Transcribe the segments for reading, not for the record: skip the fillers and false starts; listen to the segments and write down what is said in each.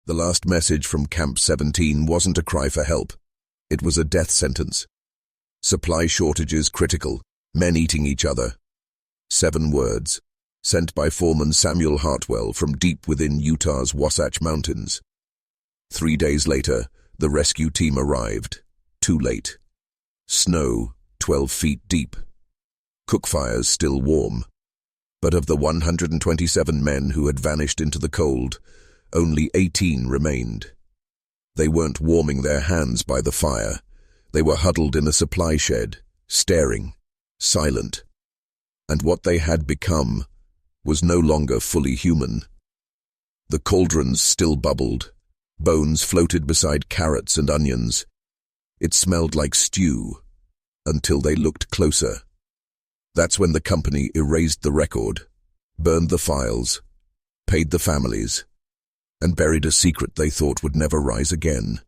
The last message from Camp 17 wasn't a cry for help. It was a death sentence. Supply shortages critical, men eating each other. 7 words, sent by Foreman Samuel Hartwell from deep within Utah's Wasatch Mountains. 3 days later, the rescue team arrived. Too late. Snow, 12 feet deep. Cook fires still warm. But of the 127 men who had vanished into the cold, only 18 remained. They weren't warming their hands by the fire. They were huddled in a supply shed, staring, silent. And what they had become was no longer fully human. The cauldrons still bubbled. Bones floated beside carrots and onions. It smelled like stew, until they looked closer. That's when the company erased the record, burned the files, paid the families, and buried a secret they thought would never rise again.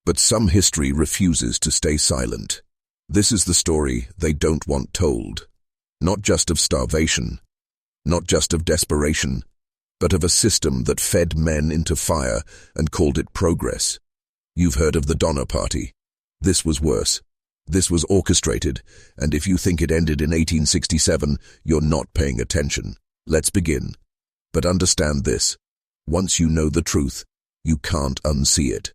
But some history refuses to stay silent. This is the story they don't want told. Not just of starvation, not just of desperation, but of a system that fed men into fire and called it progress. You've heard of the Donner Party. This was worse. This was orchestrated, and if you think it ended in 1867, you're not paying attention. Let's begin. But understand this. Once you know the truth, you can't unsee it.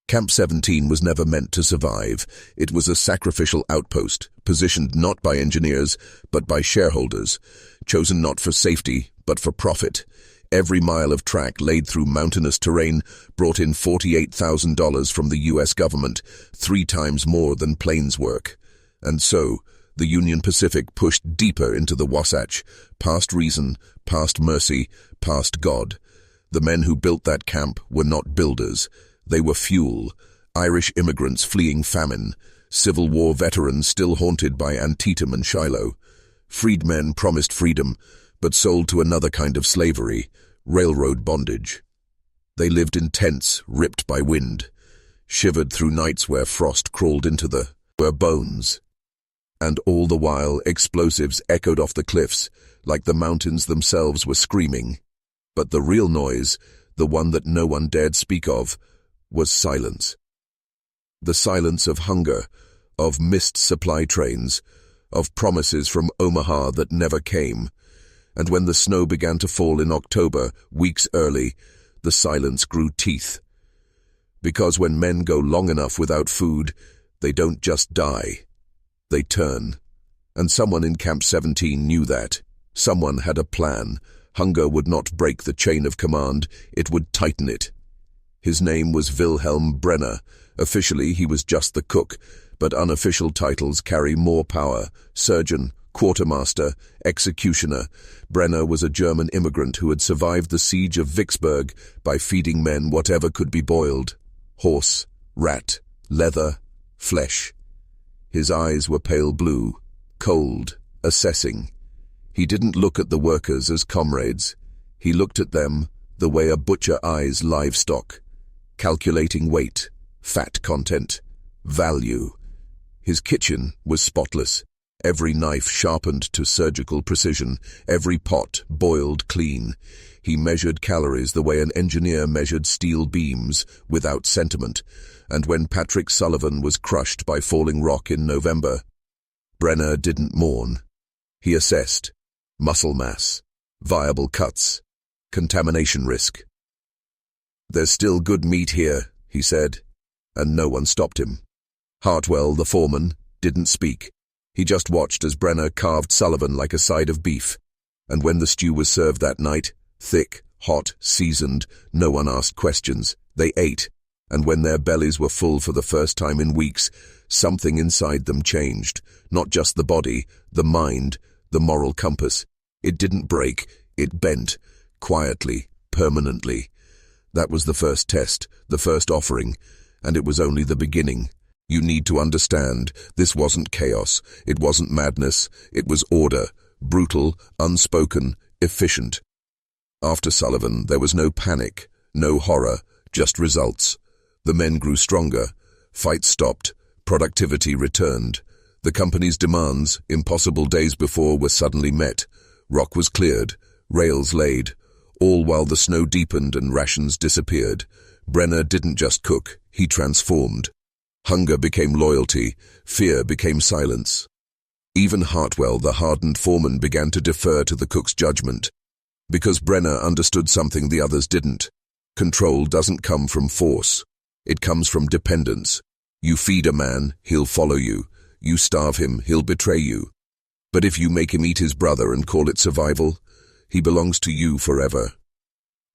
Camp 17 was never meant to survive. It was a sacrificial outpost, positioned not by engineers, but by shareholders, chosen not for safety, but for profit. Every mile of track laid through mountainous terrain brought in $48,000 from the U.S. government, 3 times more than planes work. And so, the Union Pacific pushed deeper into the Wasatch, past reason, past mercy, past God. The men who built that camp were not builders. They were fuel, Irish immigrants fleeing famine, Civil War veterans still haunted by Antietam and Shiloh, freedmen promised freedom, but sold to another kind of slavery, railroad bondage. They lived in tents ripped by wind, shivered through nights where frost crawled into their bones. And all the while explosives echoed off the cliffs, like the mountains themselves were screaming. But the real noise, the one that no one dared speak of, was silence. The silence of hunger, of missed supply trains, of promises from Omaha that never came. And when the snow began to fall in October, weeks early, the silence grew teeth. Because when men go long enough without food, they don't just die. They turn. And someone in Camp 17 knew that. Someone had a plan. Hunger would not break the chain of command, it would tighten it. His name was Wilhelm Brenner. Officially, he was just the cook, but unofficial titles carry more power. Surgeon, quartermaster, executioner. Brenner was a German immigrant who had survived the siege of Vicksburg by feeding men whatever could be boiled. Horse, rat, leather, flesh. His eyes were pale blue, cold, assessing. He didn't look at the workers as comrades. He looked at them the way a butcher eyes livestock, calculating weight, fat content, value. His kitchen was spotless, every knife sharpened to surgical precision, every pot boiled clean. He measured calories the way an engineer measured steel beams, without sentiment. And when Patrick Sullivan was crushed by falling rock in November, Brenner didn't mourn. He assessed muscle mass, viable cuts, contamination risk. "There's still good meat here," he said, and no one stopped him. Hartwell, the foreman, didn't speak. He just watched as Brenner carved Sullivan like a side of beef. And when the stew was served that night, thick, hot, seasoned, no one asked questions. They ate. And when their bellies were full for the first time in weeks, something inside them changed. Not just the body, the mind, the moral compass. It didn't break, it bent, quietly, permanently. That was the first test, the first offering, and it was only the beginning. You need to understand, this wasn't chaos, it wasn't madness, it was order, brutal, unspoken, efficient. After Sullivan, there was no panic, no horror, just results. The men grew stronger, fights stopped, productivity returned. The company's demands, impossible days before, were suddenly met. Rock was cleared, rails laid, all while the snow deepened and rations disappeared. Brenner didn't just cook, he transformed. Hunger became loyalty, fear became silence. Even Hartwell, the hardened foreman, began to defer to the cook's judgment. Because Brenner understood something the others didn't. Control doesn't come from force. It comes from dependence. You feed a man, he'll follow you. You starve him, he'll betray you. But if you make him eat his brother and call it survival, he belongs to you forever.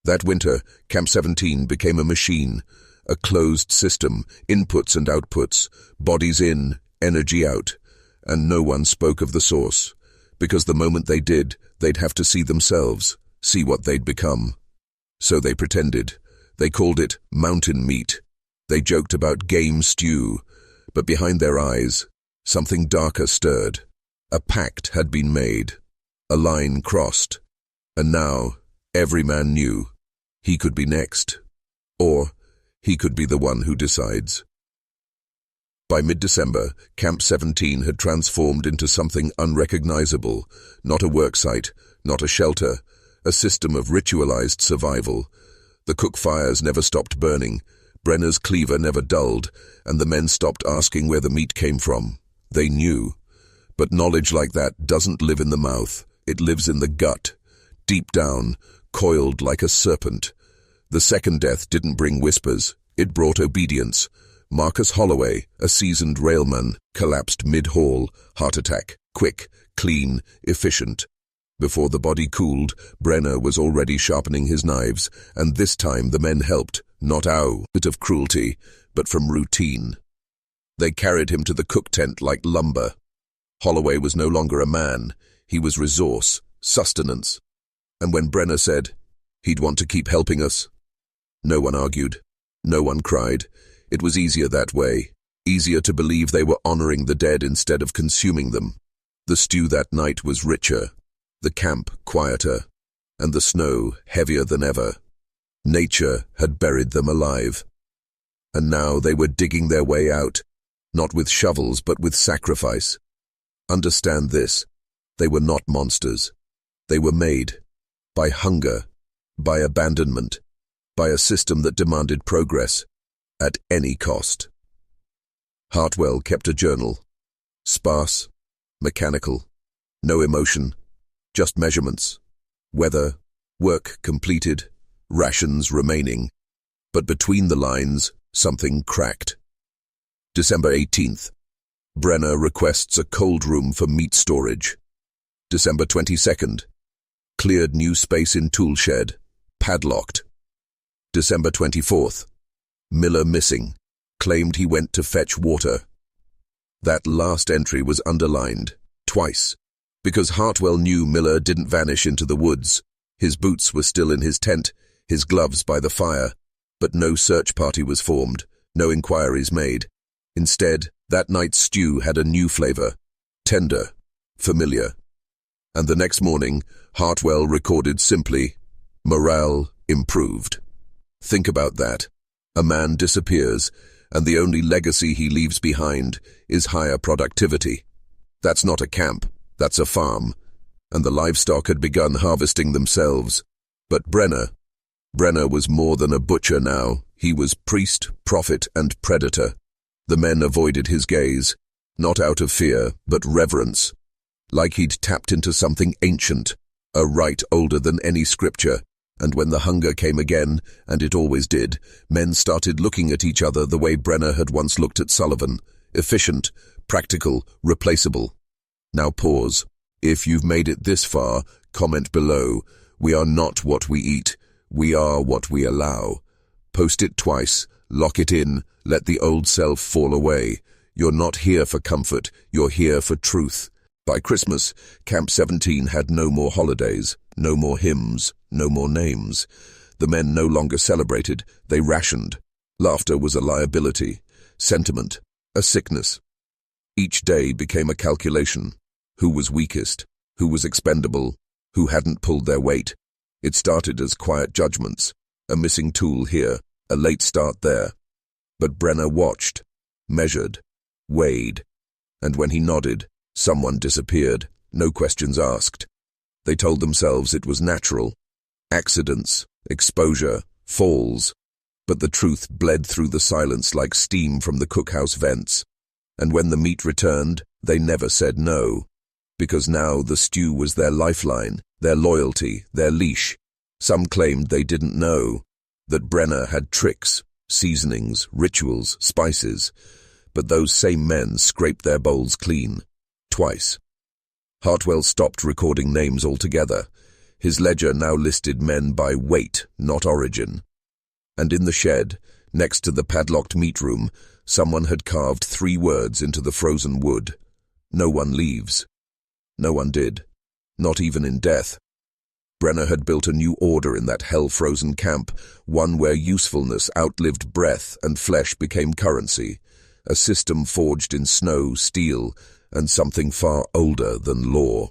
That winter, Camp 17 became a machine, a closed system, inputs and outputs, bodies in, energy out, and no one spoke of the source, because the moment they did, they'd have to see themselves, see what they'd become. So they pretended. They called it mountain meat. They joked about game stew, but behind their eyes, something darker stirred. A pact had been made, a line crossed, and now every man knew he could be next, or he could be the one who decides. By mid-December, Camp 17 had transformed into something unrecognizable, not a worksite, not a shelter, a system of ritualized survival. The cook fires never stopped burning, Brenner's cleaver never dulled, and the men stopped asking where the meat came from. They knew. But knowledge like that doesn't live in the mouth, it lives in the gut, deep down, coiled like a serpent. The second death didn't bring whispers, it brought obedience. Marcus Holloway, a seasoned railman, collapsed mid-haul, heart attack, quick, clean, efficient. Before the body cooled, Brenner was already sharpening his knives, and this time the men helped, not out of cruelty, but from routine. They carried him to the cook tent like lumber. Holloway was no longer a man, he was resource, sustenance. And when Brenner said he'd want to keep helping us, no one argued, no one cried. It was easier that way, easier to believe they were honoring the dead instead of consuming them. The stew that night was richer, the camp quieter, and the snow heavier than ever. Nature had buried them alive. And now they were digging their way out, not with shovels but with sacrifice. Understand this, they were not monsters. They were made by hunger, by abandonment, by a system that demanded progress at any cost. Hartwell kept a journal, sparse, mechanical, no emotion, just measurements, weather, work completed, rations remaining, but between the lines, something cracked. December 18th. Brenner requests a cold room for meat storage. December 22nd. Cleared new space in tool shed, padlocked. December 24th. Miller missing, claimed he went to fetch water. That last entry was underlined, twice, because Hartwell knew Miller didn't vanish into the woods. His boots were still in his tent, his gloves by the fire, but no search party was formed, no inquiries made. Instead, that night's stew had a new flavor, tender, familiar. And the next morning, Hartwell recorded simply, morale improved. Think about that. A man disappears, and the only legacy he leaves behind is higher productivity. That's not a camp, that's a farm, and the livestock had begun harvesting themselves. But Brenner was more than a butcher now. He was priest, prophet, and predator. The men avoided his gaze, not out of fear, but reverence. Like he'd tapped into something ancient, a rite older than any scripture. And when the hunger came again, and it always did, men started looking at each other the way Brenner had once looked at Sullivan. Efficient, practical, replaceable. Now pause. If you've made it this far, comment below. We are not what we eat. We are what we allow. Post it twice. Lock it in. Let the old self fall away. You're not here for comfort. You're here for truth. By Christmas, Camp 17 had no more holidays, no more hymns, no more names. The men no longer celebrated, they rationed. Laughter was a liability, sentiment, a sickness. Each day became a calculation. Who was weakest? Who was expendable? Who hadn't pulled their weight? It started as quiet judgments, a missing tool here, a late start there. But Brenner watched, measured, weighed, and when he nodded, someone disappeared, no questions asked. They told themselves it was natural. accidents, exposure, falls. But the truth bled through the silence like steam from the cookhouse vents. And when the meat returned, they never said no. Because now the stew was their lifeline, their loyalty, their leash. Some claimed they didn't know that Brenner had tricks, seasonings, rituals, spices. But those same men scraped their bowls clean. Twice. Hartwell stopped recording names altogether. His ledger now listed men by weight, not origin. And in the shed, next to the padlocked meat room, someone had carved 3 words into the frozen wood. No one leaves. No one did. Not even in death. Brenner had built a new order in that hell-frozen camp, one where usefulness outlived breath and flesh became currency, a system forged in snow, steel, and something far older than law.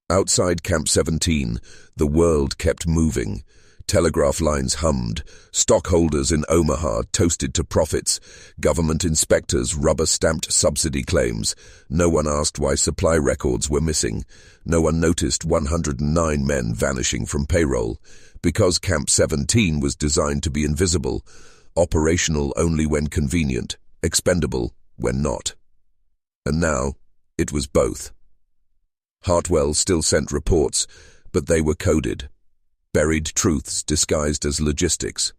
Outside Camp 17, the world kept moving. Telegraph lines hummed, stockholders in Omaha toasted to profits, government inspectors rubber-stamped subsidy claims. No one asked why supply records were missing. No one noticed 109 men vanishing from payroll. Because Camp 17 was designed to be invisible, operational only when convenient, expendable when not. And now, it was both. Hartwell still sent reports, but they were coded. Buried truths disguised as logistics.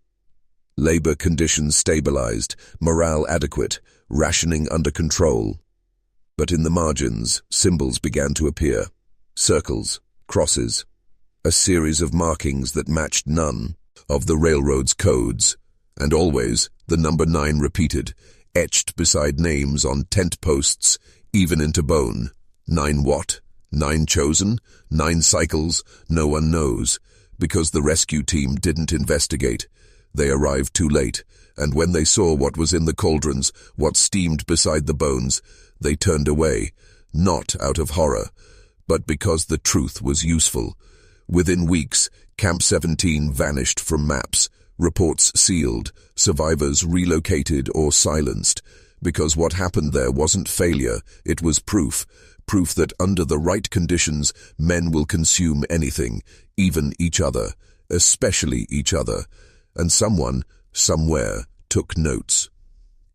Labor conditions stabilized, morale adequate, rationing under control. But in the margins, symbols began to appear. Circles, crosses, a series of markings that matched none of the railroad's codes. And always, the number 9 repeated, etched beside names on tent posts, even into bone. 9 what? 9 chosen? 9 cycles? No one knows. Because the rescue team didn't investigate. They arrived too late, and when they saw what was in the cauldrons, what steamed beside the bones, they turned away, not out of horror, but because the truth was useful. Within weeks, Camp 17 vanished from maps, reports sealed, survivors relocated or silenced, because what happened there wasn't failure, it was proof that under the right conditions, men will consume anything, even each other, especially each other, and someone, somewhere, took notes.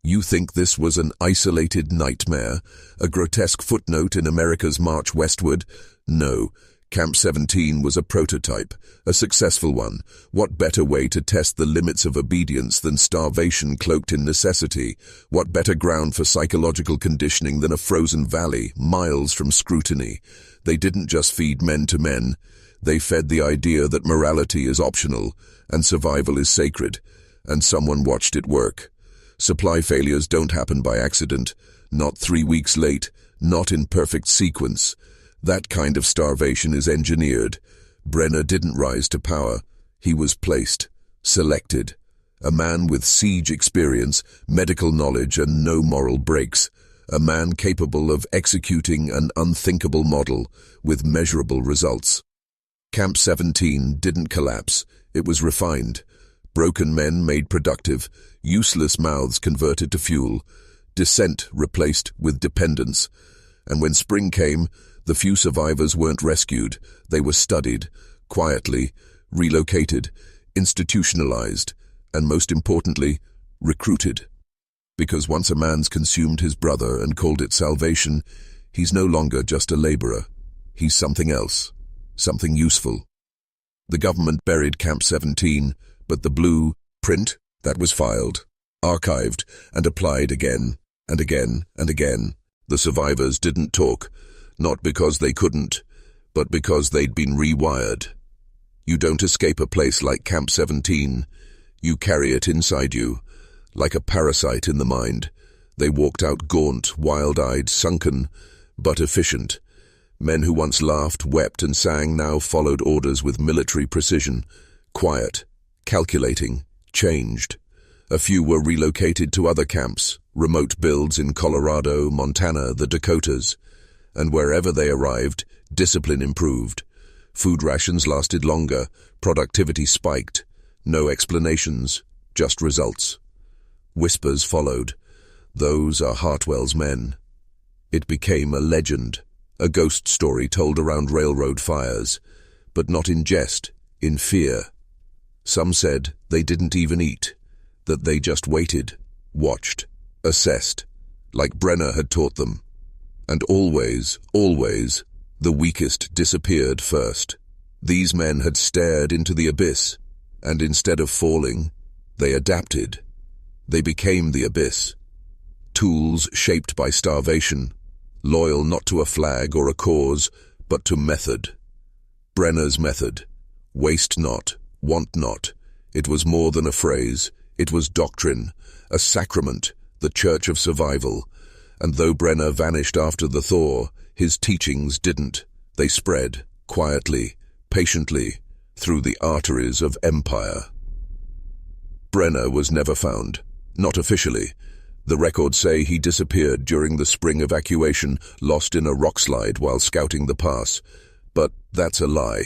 You think this was an isolated nightmare, a grotesque footnote in America's march westward? No. Camp 17 was a prototype, a successful one. What better way to test the limits of obedience than starvation cloaked in necessity? What better ground for psychological conditioning than a frozen valley, miles from scrutiny? They didn't just feed men to men. They fed the idea that morality is optional and survival is sacred, and someone watched it work. Supply failures don't happen by accident, not 3 weeks late, not in perfect sequence. That kind of starvation is engineered. Brenner didn't rise to power. He was placed, selected. A man with siege experience, medical knowledge, and no moral breaks. A man capable of executing an unthinkable model with measurable results. Camp 17 didn't collapse. It was refined. Broken men made productive, useless mouths converted to fuel, dissent replaced with dependence. And when spring came, the few survivors weren't rescued. They were studied, quietly, relocated, institutionalized, and most importantly, recruited. Because once a man's consumed his brother and called it salvation, he's no longer just a laborer. He's something else, something useful. The government buried Camp 17, but the blue print that was filed, archived, and applied again and again and again. The survivors didn't talk. Not because they couldn't, but because they'd been rewired. You don't escape a place like Camp 17. You carry it inside you, like a parasite in the mind. They walked out gaunt, wild-eyed, sunken, but efficient. Men who once laughed, wept, and sang now followed orders with military precision. Quiet, calculating, changed. A few were relocated to other camps, remote builds in Colorado, Montana, the Dakotas. And wherever they arrived, discipline improved. Food rations lasted longer, productivity spiked. No explanations, just results. Whispers followed. Those are Hartwell's men. It became a legend, a ghost story told around railroad fires. but not in jest, in fear. Some said they didn't even eat, that they just waited, watched, assessed, like Brenner had taught them. And always, always, the weakest disappeared first. These men had stared into the abyss, and instead of falling, they adapted. They became the abyss. Tools shaped by starvation, loyal not to a flag or a cause, but to method. Brenner's method. Waste not, want not. It was more than a phrase. It was doctrine, a sacrament, the church of survival. And though Brenner vanished after the thaw, his teachings didn't. They spread, quietly, patiently, through the arteries of empire. Brenner was never found. Not officially. The records say he disappeared during the spring evacuation, lost in a rockslide while scouting the pass. But that's a lie.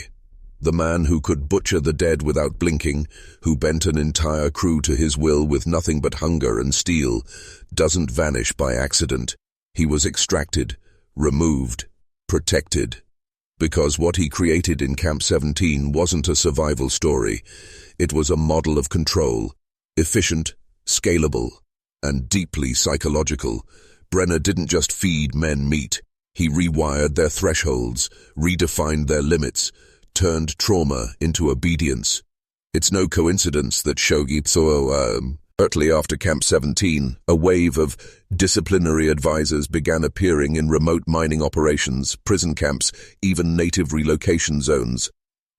The man who could butcher the dead without blinking, who bent an entire crew to his will with nothing but hunger and steel, doesn't vanish by accident. He was extracted, removed, protected. Because what he created in Camp 17 wasn't a survival story. It was a model of control, efficient, scalable, and deeply psychological. Brenner didn't just feed men meat. He rewired their thresholds, redefined their limits, turned trauma into obedience. It's no coincidence that shortly after Camp 17, a wave of disciplinary advisors began appearing in remote mining operations, prison camps, even native relocation zones.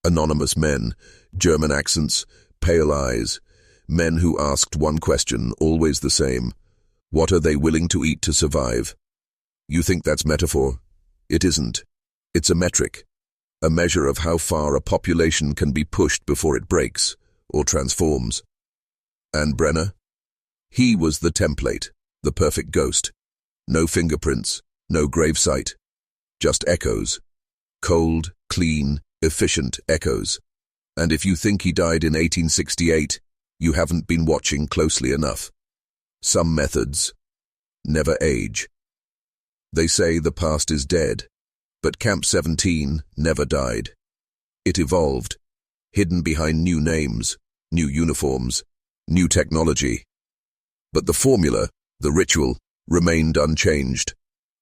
Anonymous men, German accents, pale eyes, men who asked one question, always the same. What are they willing to eat to survive? You think that's metaphor? It isn't. It's a metric. A measure of how far a population can be pushed before it breaks or transforms. And Brenner? He was the template, the perfect ghost. No fingerprints, no gravesite, just echoes. Cold, clean, efficient echoes. And if you think he died in 1868, you haven't been watching closely enough. Some methods never age. They say the past is dead, but Camp 17 never died. It evolved, hidden behind new names, new uniforms, new technology. But the formula, the ritual, remained unchanged.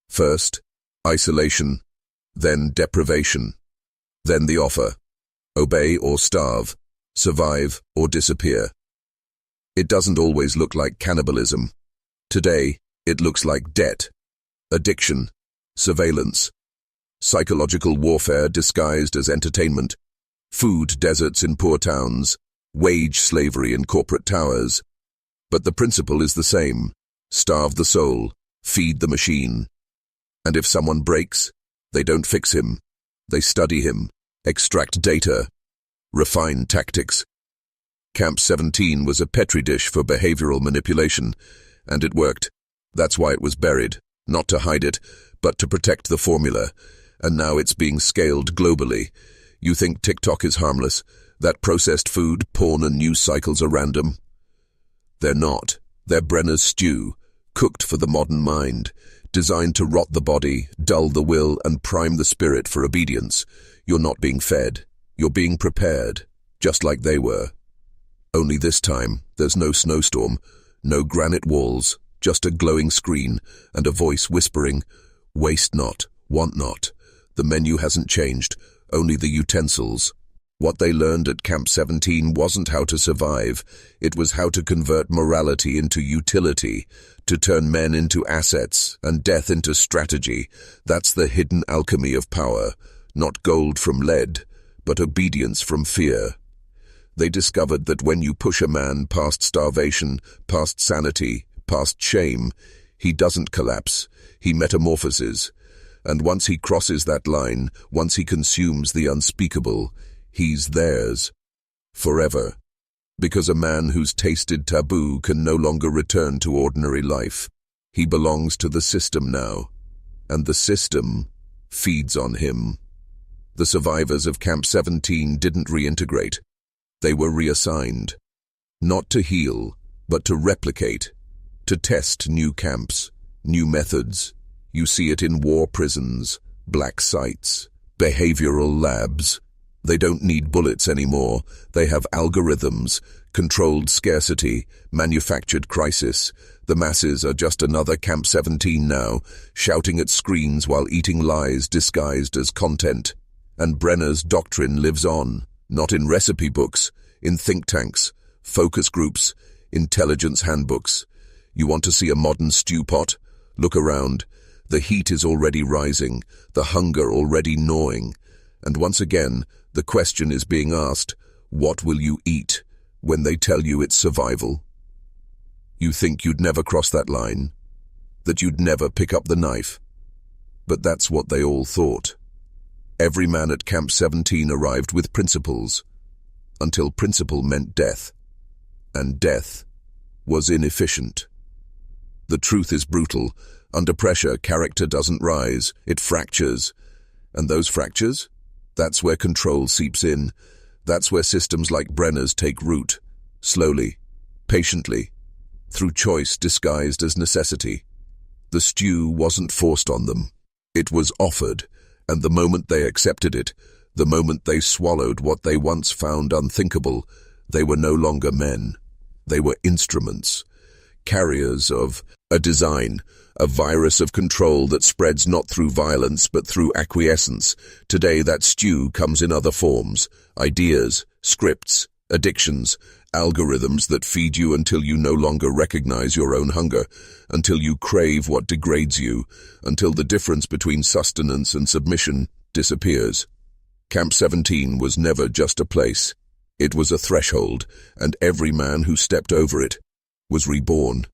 First, isolation, then deprivation, then the offer. Obey or starve, survive or disappear. It doesn't always look like cannibalism. Today, it looks like debt, addiction, surveillance, psychological warfare disguised as entertainment, food deserts in poor towns, wage slavery in corporate towers. But the principle is the same. Starve the soul, feed the machine. And if someone breaks, they don't fix him. They study him, extract data, refine tactics. Camp 17 was a petri dish for behavioral manipulation, and it worked. That's why it was buried, not to hide it, but to protect the formula. And now it's being scaled globally. You think TikTok is harmless, that processed food, porn and news cycles are random? They're not. They're Brenner's stew, cooked for the modern mind, designed to rot the body, dull the will, and prime the spirit for obedience. You're not being fed. You're being prepared, just like they were. Only this time, there's no snowstorm, no granite walls, just a glowing screen and a voice whispering, "Waste not, want not." The menu hasn't changed, only the utensils. What they learned at Camp 17 wasn't how to survive. It was how to convert morality into utility, to turn men into assets and death into strategy. That's the hidden alchemy of power. Not gold from lead, but obedience from fear. They discovered that when you push a man past starvation, past sanity, past shame, he doesn't collapse, he metamorphoses. And once he crosses that line, once he consumes the unspeakable, he's theirs, forever. Because a man who's tasted taboo can no longer return to ordinary life. He belongs to the system now, and the system feeds on him. The survivors of Camp 17 didn't reintegrate. They were reassigned, not to heal, but to replicate, to test new camps, new methods. You see it in war prisons, black sites, behavioral labs. They don't need bullets anymore. They have algorithms, controlled scarcity, manufactured crisis. The masses are just another Camp 17 now, shouting at screens while eating lies disguised as content. And Brenner's doctrine lives on, not in recipe books, in think tanks, focus groups, intelligence handbooks. You want to see a modern stew pot? Look around. The heat is already rising, the hunger already gnawing. And once again, the question is being asked, what will you eat when they tell you it's survival? You think you'd never cross that line, that you'd never pick up the knife. But that's what they all thought. Every man at Camp 17 arrived with principles, until principle meant death, and death was inefficient. The truth is brutal. Under pressure, character doesn't rise, it fractures. And those fractures? That's where control seeps in. That's where systems like Brenner's take root, slowly, patiently, through choice disguised as necessity. The stew wasn't forced on them. It was offered, and the moment they accepted it, the moment they swallowed what they once found unthinkable, they were no longer men. They were instruments, carriers of a design, a virus of control that spreads not through violence but through acquiescence. Today that stew comes in other forms, ideas, scripts, addictions, algorithms that feed you until you no longer recognize your own hunger, until you crave what degrades you, until the difference between sustenance and submission disappears. Camp 17 was never just a place. It was a threshold, and every man who stepped over it was reborn.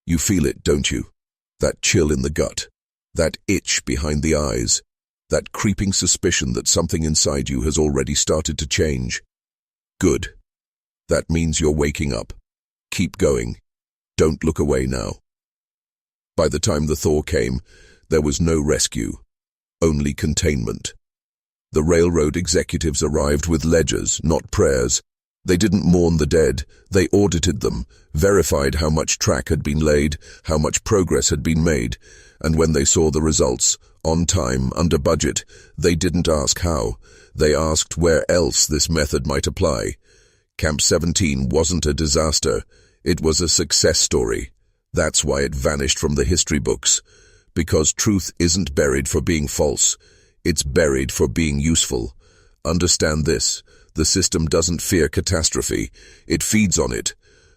You feel it, don't you? That chill in the gut, that itch behind the eyes, that creeping suspicion that something inside you has already started to change. Good. That means you're waking up. Keep going. Don't look away now. By the time the thaw came, there was no rescue, only containment. The railroad executives arrived with ledgers, not prayers. They didn't mourn the dead, they audited them, verified how much track had been laid, how much progress had been made, and when they saw the results, on time, under budget, they didn't ask how. They asked where else this method might apply. Camp 17 wasn't a disaster, it was a success story. That's why it vanished from the history books. Because truth isn't buried for being false, it's buried for being useful. Understand this. The system doesn't fear catastrophe, it feeds on it.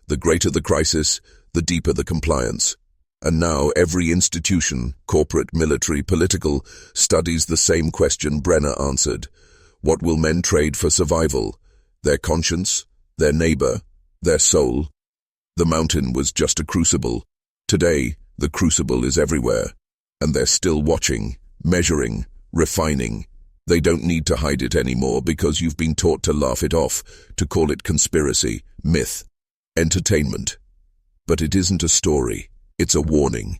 The greater the crisis, the deeper the compliance. And now every institution, corporate, military, political, studies the same question Brenner answered. What will men trade for survival? Their conscience? Their neighbor? Their soul? The mountain was just a crucible. Today, the crucible is everywhere. And they're still watching, measuring, refining. They don't need to hide it anymore because you've been taught to laugh it off, to call it conspiracy, myth, entertainment. But it isn't a story, it's a warning.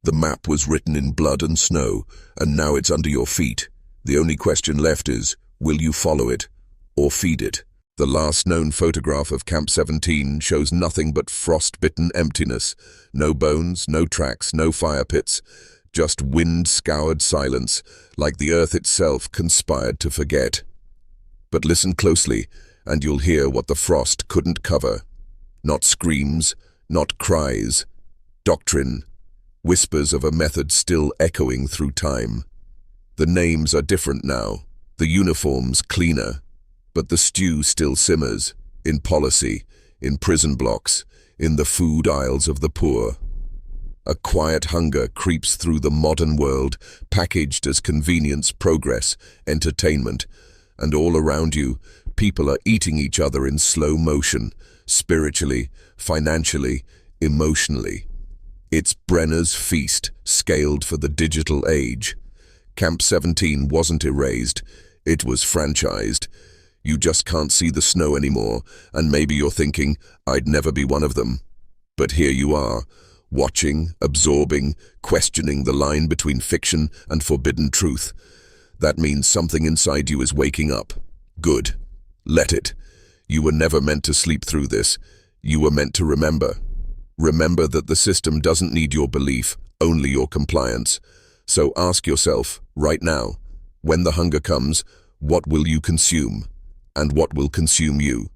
The map was written in blood and snow, and now it's under your feet. The only question left is, will you follow it or feed it? The last known photograph of Camp 17 shows nothing but frost-bitten emptiness. No bones, no tracks, no fire pits. Just wind-scoured silence, like the earth itself conspired to forget. But listen closely, and you'll hear what the frost couldn't cover. Not screams, not cries. Doctrine. Whispers of a method still echoing through time. The names are different now, the uniforms cleaner, but the stew still simmers, in policy, in prison blocks, in the food aisles of the poor. A quiet hunger creeps through the modern world, packaged as convenience, progress, entertainment. And all around you, people are eating each other in slow motion, spiritually, financially, emotionally. It's Brenner's feast, scaled for the digital age. Camp 17 wasn't erased, it was franchised. You just can't see the snow anymore, and maybe you're thinking, I'd never be one of them. But here you are, watching, absorbing, questioning the line between fiction and forbidden truth. That means something inside you is waking up. Good. Let it. You were never meant to sleep through this. You were meant to remember. Remember that the system doesn't need your belief, only your compliance. So ask yourself, right now, when the hunger comes, What will you consume? And what will consume you?